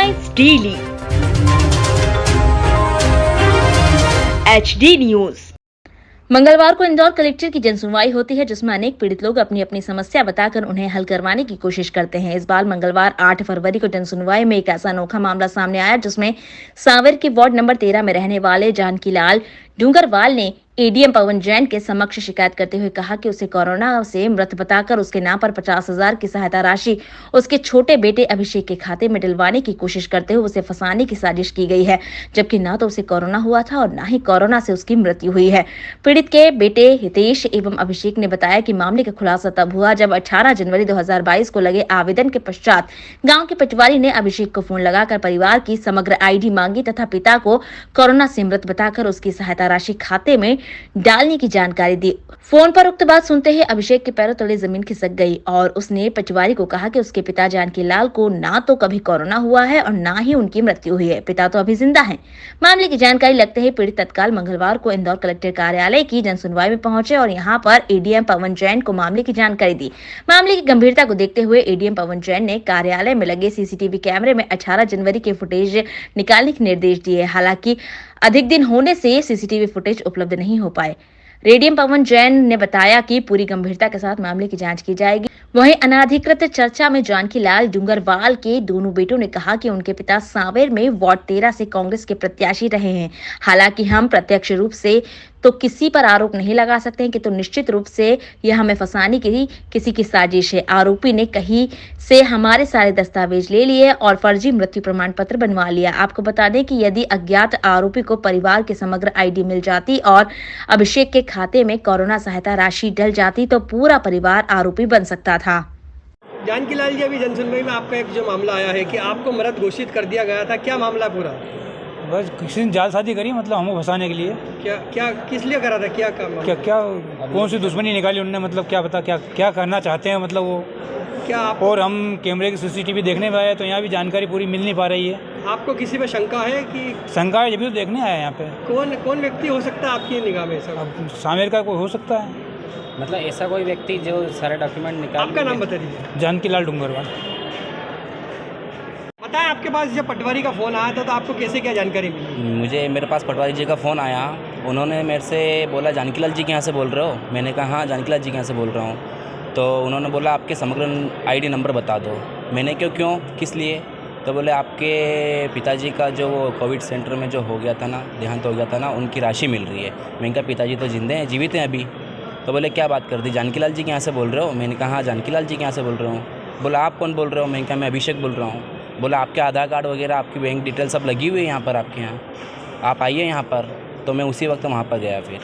Headlines daily HD news. मंगलवार को Indore collector की जनसुनवाई होती है, जिसमें अनेक पीड़ित लोग अपनी अपनी समस्या बताकर उन्हें हल करवाने की कोशिश करते हैं। इस बार मंगलवार 8 फरवरी को जनसुनवाई में एक ऐसा अनोखा मामला सामने आया, जिसमें सांवेर के वार्ड नंबर 13 में रहने वाले जानकीलाल डूंगरवाल ने एडीएम पवन जैन के समक्ष शिकायत करते हुए कहा कि उसे कोरोना से मृत बताकर उसके नाम पर 50,000 की सहायता राशि उसके छोटे बेटे अभिषेक के खाते में डलवाने की कोशिश करते हुए उसे फंसाने की साजिश की गई है, जबकि न तो उसे कोरोना हुआ था और न ही कोरोना से उसकी मृत्यु हुई है। पीड़ित के बेटे हितेश एवं अभिषेक ने बताया कि मामले का खुलासा तब हुआ जब 18 जनवरी 2022 को लगे आवेदन के पश्चात गांव के पटवारी ने अभिषेक को फोन लगाकर परिवार की समग्र आईडी मांगी तथा पिता को कोरोना से मृत बताकर उसकी सहायता राशि खाते में डालने की जानकारी दी। फोन पर उक्त बात सुनते ही अभिषेक के पैरों तले जमीन खिसक गई और उसने पटवारी को कहा कि उसके पिता जानकीलाल को ना तो कभी कोरोना हुआ है और ना ही उनकी मृत्यु हुई है, पिता तो अभी जिंदा हैं। मामले की जानकारी लगते ही पीड़ित तत्काल मंगलवार को इंदौर कलेक्टर कार्यालय की जनसुनवाई में पहुंचे और यहां पर एडीएम पवन जैन को मामले की जानकारी दी। मामले की गंभीरता को देखते हुए एडीएम पवन जैन ने कार्यालय में लगे सीसीटीवी कैमरे में 18 जनवरी के फुटेज निकालने के निर्देश दिए। हालांकि अधिक दिन होने से सीसीटीवी फुटेज उपलब्ध नहीं हो पाए। एडीएम पवन जैन ने बताया कि पूरी गंभीरता के साथ मामले की जांच की जाएगी। वहीं अनाधिकृत चर्चा में जानकीलाल डूंगरवाल के दोनों बेटों ने कहा कि उनके पिता सांवेर में वार्ड 13 से कांग्रेस के प्रत्याशी रहे हैं। हालांकि हम प्रत्यक्ष रूप से तो किसी पर आरोप नहीं लगा सकते हैं कि तो निश्चित रूप से यह हमें फंसाने की किसी की साजिश है। आरोपी ने कहीं से हमारे सारे दस्तावेज ले लिए और फर्जी मृत्यु प्रमाण पत्र बनवा लिया। आपको बता दें कि यदि अज्ञात आरोपी को परिवार की समग्र आईडी मिल जाती और अभिषेक के खाते में कोरोना सहायता राशि डल जाती तो पूरा परिवार आरोपी बन सकता था। जानकीलाल जी, अभी जनसुनवाई में आपका एक जो मामला आया है कि आपको मृत घोषित कर दिया गया था, क्या मामला पूरा? बस किसी ने जालसाजी करी, मतलब हमको फंसाने के लिए। क्या किस लिए करा था? क्या काम? क्या कौन सी दुश्मनी निकाली उन्होंने, मतलब क्या पता क्या करना चाहते हैं, मतलब वो क्या आप... और हम कैमरे की सीसीटीवी देखने में आए तो यहाँ भी जानकारी पूरी मिल नहीं पा रही है। आपको किसी पे शंका है कि? शंका है, जब भी तो देखने आए यहाँ पे। कौन व्यक्ति हो सकता है आपकी निगाह में? सब अब सांवेर का कोई हो सकता है, मतलब ऐसा कोई व्यक्ति जो सारे डॉक्यूमेंट निकाल। आपका नाम बता दीजिए। जानकीलाल डूंगरवाल। बताएं, आपके पास जब पटवारी का फ़ोन आया था तो आपको कैसे क्या जानकारी मिली? मेरे पास पटवारी जी का फ़ोन आया, उन्होंने मेरे से बोला जानकीलाल जी के यहाँ से बोल रहे हो? मैंने कहा हाँ जानकीलाल जी के यहाँ से बोल रहा हूँ। तो उन्होंने बोला आपके समग्र आईडी नंबर बता दो। मैंने क्यों किस लिए? तो बोले आपके पिताजी का जो वो कोविड सेंटर में जो हो गया था ना, देहांत हो गया था ना, उनकी राशि मिल रही है। मैंने कहा पिताजी तो जिंदे हैं, जीवित हैं अभी। तो बोले क्या बात कर दी, जानकीलाल जी के यहाँ से बोल रहे हो? मैंने कहा हाँ जानकीलाल जी के यहाँ से बोल रहा हूँ। बोला आप कौन बोल रहे हो? मैंने कहा मैं अभिषेक बोल रहा हूँ। बोला आपके आधार कार्ड वगैरह, आपकी बैंक डिटेल सब लगी हुई है यहाँ पर आपके यहाँ, आप आइए यहाँ पर। तो मैं उसी वक्त वहाँ पर गया। फिर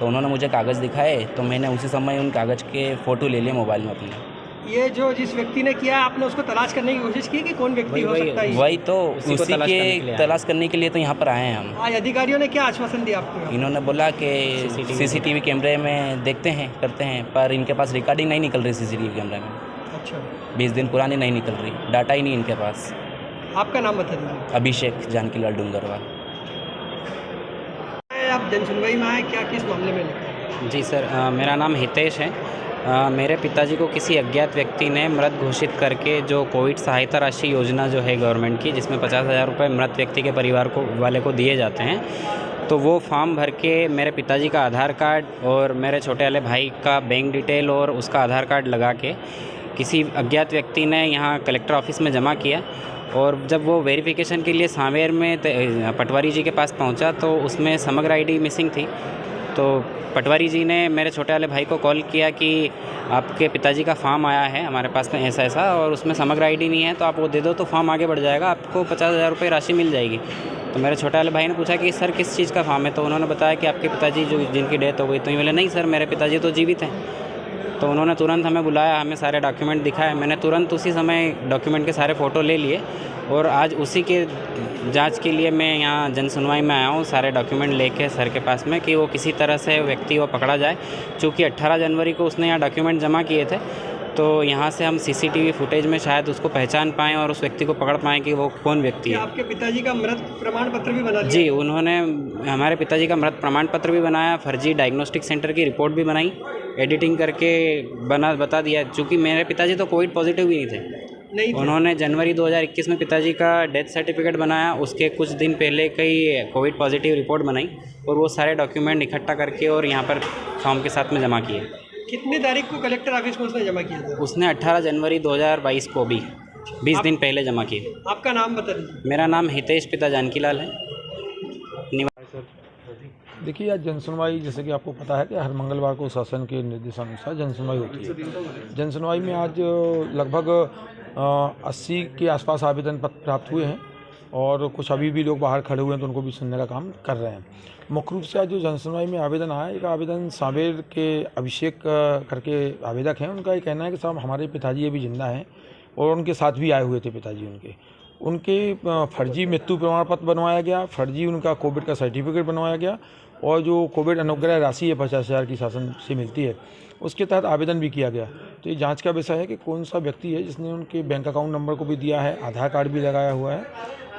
तो उन्होंने मुझे कागज़ दिखाए, तो मैंने उसी समय उन कागज़ के फ़ोटो ले लिए मोबाइल में अपने। ये जो जिस व्यक्ति ने किया, आपने उसको तलाश करने की कोशिश की कि कौन व्यक्ति हो सकता है? वही तो उसी के तलाश करने के लिए तो यहाँ पर आए हैं हम। आज अधिकारियों ने क्या आश्वासन दिया आपको? इन्होंने बोला कि सीसीटीवी कैमरे में देखते हैं, करते हैं, पर इनके पास रिकॉर्डिंग नहीं निकल रही सीसीटीवी कैमरे में। अच्छा, 20 दिन पुरानी नहीं निकल रही, डाटा ही नहीं इनके पास। आपका नाम बता दीजिए। अभिषेक जानकीलाल डूंगरवाल। आप जनसुनवाई में आए, क्या किस मामले में लिखा? जी सर, मेरा नाम हितेश है। मेरे पिताजी को किसी अज्ञात व्यक्ति ने मृत घोषित करके जो कोविड सहायता राशि योजना जो है गवर्नमेंट की, जिसमें 50,000 रुपये मृत व्यक्ति के परिवार को वाले को दिए जाते हैं, तो वो फॉर्म भर के मेरे पिताजी का आधार कार्ड और मेरे छोटे वाले भाई का बैंक डिटेल और उसका आधार कार्ड लगा के किसी अज्ञात व्यक्ति ने यहाँ कलेक्टर ऑफिस में जमा किया। और जब वो वेरिफिकेशन के लिए सांवेर में पटवारी जी के पास पहुंचा तो उसमें समग्र आईडी मिसिंग थी। तो पटवारी जी ने मेरे छोटे वाले भाई को कॉल किया कि आपके पिताजी का फॉर्म आया है हमारे पास में ऐसा और उसमें समग्र आईडी नहीं है, तो आप वो दे दो तो फॉर्म आगे बढ़ जाएगा, आपको 50,000 रुपये राशि मिल जाएगी। तो मेरे छोटे वाले भाई ने पूछा कि सर किस चीज़ का फॉर्म है? तो उन्होंने बताया कि आपके पिताजी जो जिनकी डेथ हो गई। तो ये बोले नहीं सर, मेरे पिताजी तो जीवित हैं। तो उन्होंने तुरंत हमें बुलाया, हमें सारे डॉक्यूमेंट दिखाए। मैंने तुरंत उसी समय डॉक्यूमेंट के सारे फ़ोटो ले लिए और आज उसी के जांच के लिए मैं यहाँ जनसुनवाई में आया हूँ, सारे डॉक्यूमेंट लेके सर के पास में, कि वो किसी तरह से व्यक्ति को पकड़ा जाए। चूँकि 18 जनवरी को उसने यहाँ डॉक्यूमेंट जमा किए थे, तो यहाँ से हम सीसीटीवी फुटेज में शायद उसको पहचान पाएँ और उस व्यक्ति को पकड़ पाएँ कि वो कौन व्यक्ति है। आपके पिताजी का मृत प्रमाण पत्र भी बना दिया? जी, उन्होंने हमारे पिताजी का मृत प्रमाण पत्र भी बनाया, फर्जी डायग्नोस्टिक सेंटर की रिपोर्ट भी बनाई, एडिटिंग करके बता दिया। चूँकि मेरे पिताजी तो कोविड पॉजिटिव भी नहीं थे, नहीं थे। उन्होंने जनवरी 2021 में पिताजी का डेथ सर्टिफिकेट बनाया, उसके कुछ दिन पहले कई कोविड पॉजिटिव रिपोर्ट बनाई और वो सारे डॉक्यूमेंट इकट्ठा करके और यहाँ पर फॉर्म के साथ में जमा किए। कितनी तारीख को कलेक्टर ऑफिस में उसने जमा किया था? उसने 18 जनवरी 2022 को भी 20 दिन पहले जमा किए। आपका नाम बता दीजिए। मेरा नाम हितेश पिता जानकीलाल है। देखिए, आज जनसुनवाई जैसे कि आपको पता है कि हर मंगलवार को शासन के निर्देशानुसार जनसुनवाई होती है। जनसुनवाई में आज लगभग 80 के आसपास आवेदन पत्र प्राप्त हुए हैं और कुछ अभी भी लोग बाहर खड़े हुए हैं तो उनको भी सुनने का काम कर रहे हैं। मुख्य रूप से आज जो जनसुनवाई में आवेदन आया, एक आवेदन सांवेर के अभिषेक करके आवेदक हैं। उनका ये कहना है कि साहब हमारे पिताजी अभी जिंदा हैं और उनके साथ भी आए हुए थे पिताजी उनके फर्जी मृत्यु प्रमाण पत्र बनवाया गया, फर्जी उनका कोविड का सर्टिफिकेट बनवाया गया और जो कोविड अनुग्रह राशि है 50,000 की शासन से मिलती है उसके तहत आवेदन भी किया गया। तो ये जांच का विषय है कि कौन सा व्यक्ति है जिसने उनके बैंक अकाउंट नंबर को भी दिया है, आधार कार्ड भी लगाया हुआ है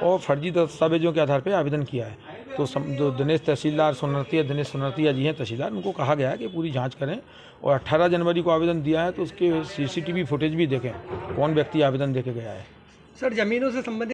और फर्जी दस्तावेजों के आधार पर आवेदन किया है। तो जो दिनेश सोनरतिया जी हैं तहसीलदार, उनको कहा गया है कि पूरी जाँच करें और 18 जनवरी को आवेदन दिया है तो उसके CCTV फुटेज भी देखें कौन व्यक्ति आवेदन दे के गया है। सर, ज़मीनों से संबंधित